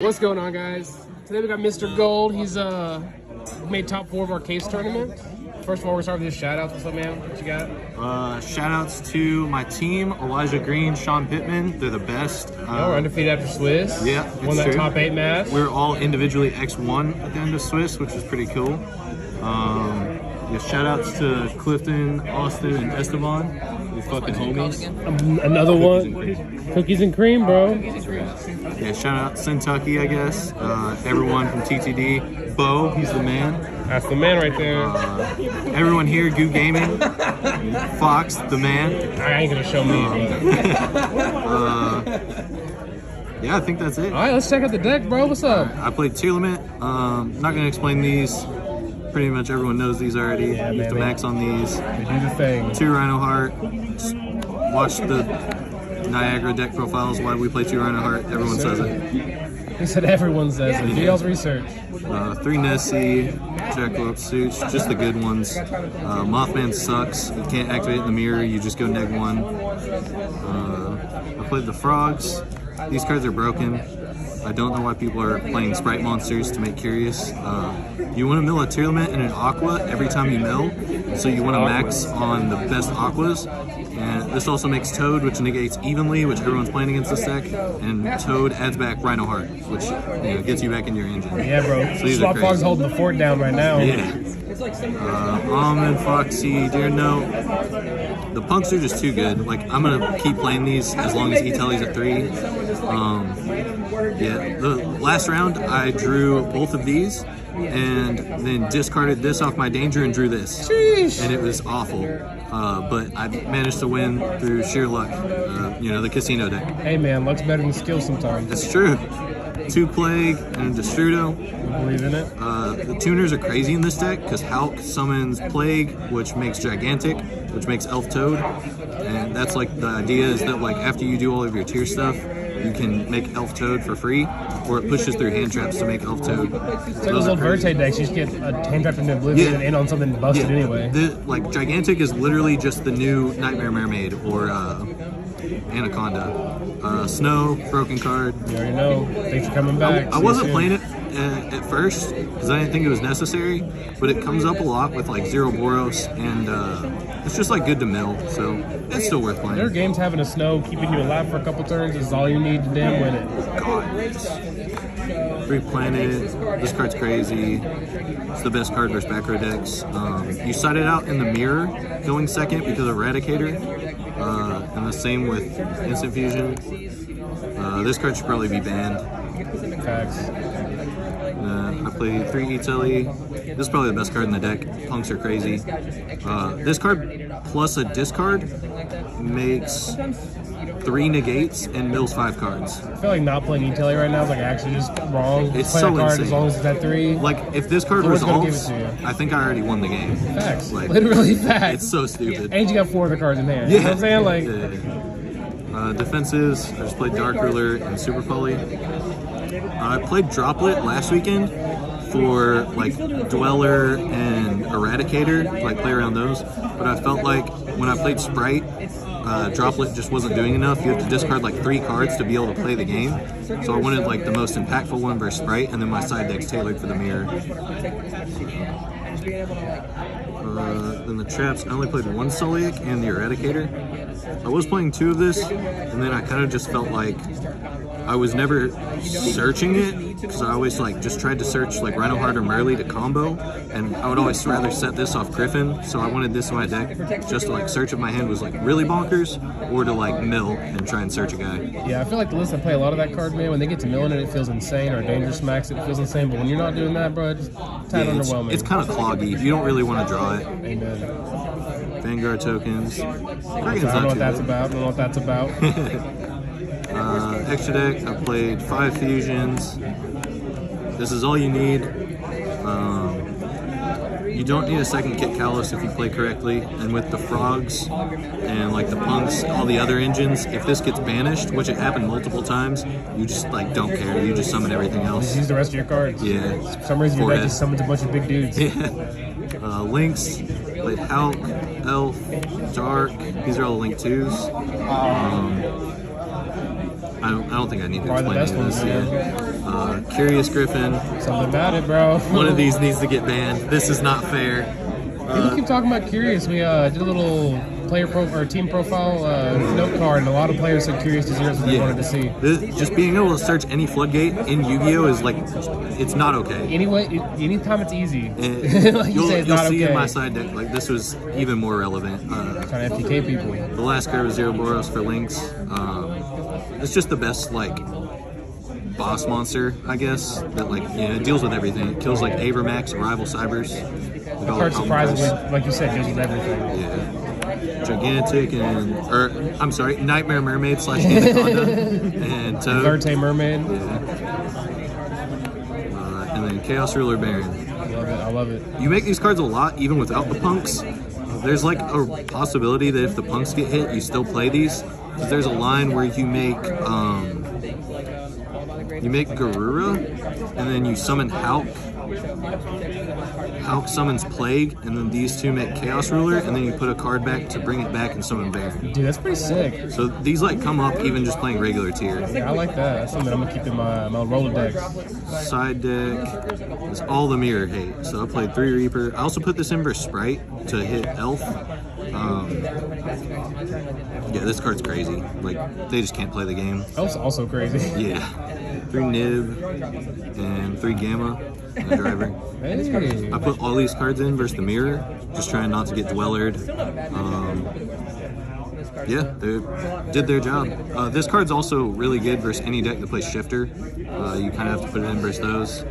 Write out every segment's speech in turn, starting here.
What's going on, guys? Today we got Mr. Gold. He's made top 4 of our case tournament. First of all, we're starting with just shout outs. What's up, man? What you got? Shout outs to my team, Elijah Green, Sean Pittman. They're the best. We're undefeated after Swiss. Yeah, won that true. top 8 match. We're all individually X1 at the end of Swiss, which is pretty cool. Shout outs to Clifton, Austin, and Esteban. We fucking homies. Another one. Cookies and cream, bro. Yeah, shout out to Kentucky, I guess. Everyone from TTD. Bo, he's the man. That's the man right there. Everyone here, Goo Gaming. Fox, the man. I ain't gonna show me. Yeah, I think that's it. All right, let's check out the deck, bro. What's up? I played Tearlament. Not gonna explain these. Pretty much everyone knows these already. Yeah, you have to max on these. They do the thing. 2 Rhino Heart. Watch the Niagara deck profiles. Why we play 2 Rhino Heart. Everyone says it. He said everyone says it. Do y'all's research. 3 Nessie, Jackalope Suits, just the good ones. Mothman sucks. You can't activate in the mirror. You just go -1. I played the Frogs. These cards are broken. I don't know why people are playing Sprite Monsters to make curious. You want to mill a Tearlament and an Aqua every time you mill, so you want to max on the best Aquas. And this also makes Toad, which negates evenly, which everyone's playing against this deck, and Toad adds back Rhino Heart, which gets you back in your engine. Yeah, bro. So these Swap are Fog's crazy. holding the fort down right now. Yeah. Almond, Foxy, Deer Note. The punks are just too good. Like, I'm gonna keep playing these as long as E-Telly's at 3. Yeah, the last round I drew both of these and then discarded this off my danger and drew this. Sheesh. And it was awful. But I managed to win through sheer luck. The casino deck. Hey, man, luck's better than skill sometimes. It's true. 2 Plague and Destrudo. Believe in it. The tuners are crazy in this deck because Hulk summons Plague, which makes Gigantic, which makes Elf Toad. And that's like the idea is that like after you do all of your tier stuff, you can make Elf Toad for free, or it pushes through hand traps to make Elf Toad. It's like those old Verte decks, you just get a hand trapped into oblivion and end on something busted anyway. Like Gigantic is literally just the new Nightmare Mermaid or Anaconda. Snow, broken card. You already know. Thanks for coming back. I wasn't playing it at first because I didn't think it was necessary, but it comes up a lot with like 0 Boros, and it's just like good to mill, so it's still worth playing. There are games having a snow, keeping you alive for a couple turns is all you need to damn win it. God. 3 Planet. This card's crazy. It's the best card versus back row decks. You side it out in the mirror going second because of Eradicator, and the same with Instant Fusion. This card should probably be banned. Facts. I played 3 E-Telly. This is probably the best card in the deck. Punks are crazy. This card plus a discard makes 3 negates and mills 5 cards. I feel like not playing E-Telly right now is like actually just wrong. It's Play so that card insane. as long as it's at 3. Like, if this card Someone's gonna give resolves, it to you. I think I already won the game. Facts. Like, Literally facts. it's so stupid. And you got 4 of the cards in hand. You know what I'm saying? Like, defenses, I just played Dark Ruler and Super Poly. I played Droplet last weekend for like Dweller and Eradicator, like play around those. But I felt like when I played Sprite, Droplet just wasn't doing enough. You have to discard like 3 cards to be able to play the game. So I wanted like the most impactful one versus Sprite, and then my side deck's tailored for the mirror. Then the traps, I only played 1 Solic and the Eradicator. I was playing 2 of this, and then I kind of just felt like I was never searching it, because I always like just tried to search like Rhino Heart or Merly to combo, and I would always rather set this off Griffin, so I wanted this in my deck just to like search if my hand was like really bonkers, or to like mill and try and search a guy. yeah, I feel like the list I play a lot of that card, man. When they get to milling it, it feels insane, or Dangerous Max, it feels insane. But when you're not doing that, bro, it's kind of underwhelming. It's kind of cloggy. You don't really want to draw it. Amen. Vanguard tokens. I don't know what that's about. I don't know what that's about. Extra deck, I played 5 fusions. This is all you need. You don't need a second Kit Kalos if you play correctly. And with the Frogs and like the Punks, all the other engines, if this gets banished, which it happened multiple times, you just like don't care. You just summon everything else. Just use the rest of your cards. Yeah. For some reason, your deck just summons a bunch of big dudes. Yeah. Lynx, played Hulk, Elf, Dark. These are all the Link 2s. I don't think I need to Probably the explain best any of ones, this. Curious Griffin. Something about it, bro. One of these needs to get banned. This is not fair. People keep talking about Curious. We did a little team profile note card, and a lot of players said Curious to Zero is what they wanted to see. Just being able to search any floodgate in Yu-Gi-Oh is like, it's not okay. Anyway, anytime it's easy. Like you'll see in my side deck, like this was even more relevant. Trying to FTK people. The last card was Zero Boros for Lynx. It's just the best like boss monster, I guess. That like it deals with everything. It kills like Avermax, Rival Cybers. The card surprisingly, like you said, deals with everything. Yeah. Gigantic I'm sorry, Nightmare Mermaid / Anaconda and Toad. Verte Mermaid. Yeah. And then Chaos Ruler Baron. I love it. You make these cards a lot even without the punks. There's like a possibility that if the punks get hit, you still play these. There's a line where you make Garura, and then you summon Hulk. Hulk summons Plague, and then these two make Chaos Ruler, and then you put a card back to bring it back and summon Baron. Dude, that's pretty sick. So these like come up even just playing regular tier. Yeah, I like that. That's something I'm gonna keep in my Rolodex. Side deck is all the mirror hate. So I played 3 Reaper. I also put this in for Sprite to hit Elf. Yeah, this card's crazy. Like, they just can't play the game. Elf's also crazy. Yeah. 3 Nib and 3 Gamma and a Driver. Hey. I put all these cards in versus the mirror, just trying not to get dwellered. Yeah, they did their job. This card's also really good versus any deck that plays Shifter. You kind of have to put it in versus those.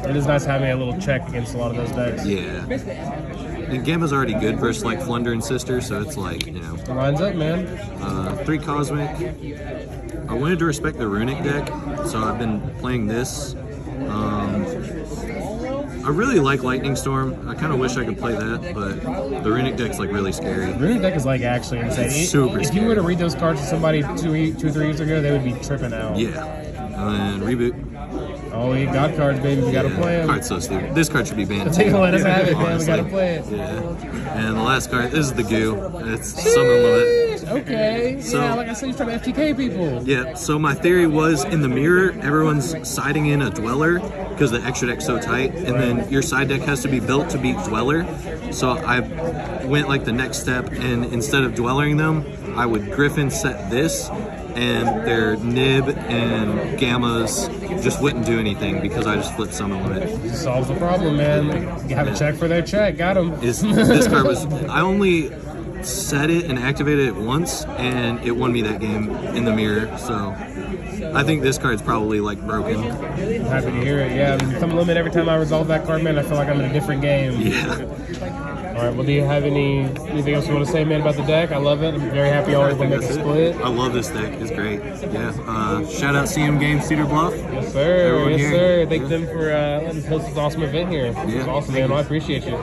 It is nice having a little check against a lot of those decks. Yeah. And Gamma's already good versus like Flunder and Sister, so it's like, you know. It lines up, man. 3 Cosmic. I wanted to respect the Runic deck, so I've been playing this. I really like Lightning Storm. I kind of wish I could play that, but the Runic deck's like really scary. The Runic deck is like actually insane. It's super if scary. you were to read those cards to somebody 2 or 3 years ago, they would be tripping out. Yeah. And Reboot. Oh, you got cards, baby. We gotta play them. Card's so stupid. This card should be banned. Take let us have it, man. Honestly. We gotta play it. Yeah. And the last card, this is the Goo. It's Summon Limit. Okay. So, yeah, like I said, you're trying to FTK people. Yeah, so my theory was in the mirror, everyone's siding in a Dweller because the extra deck's so tight, and then your side deck has to be built to beat Dweller. So I went like the next step, and instead of Dwellering them, I would Griffin set this, and their Nib and Gammas just wouldn't do anything because I just flipped Summon Limit. Solves the problem, man. You have a check for their check. Got them. This card was... I only set it and activated it once, and it won me that game in the mirror, so... I think this card's probably like broken. I'm happy to hear it. Yeah, Summon Limit, every time I resolve that card, man, I feel like I'm in a different game. Yeah. All right, well, do you have anything else you want to say, man, about the deck? I love it. I'm very happy y'all were able to make a split. I love this deck. It's great. Yeah. Shout out CM Games Cedar Bluff. Yes, sir. Everyone yes, here. sir. Thank them for letting us host this awesome event here. This is awesome, man. I appreciate you.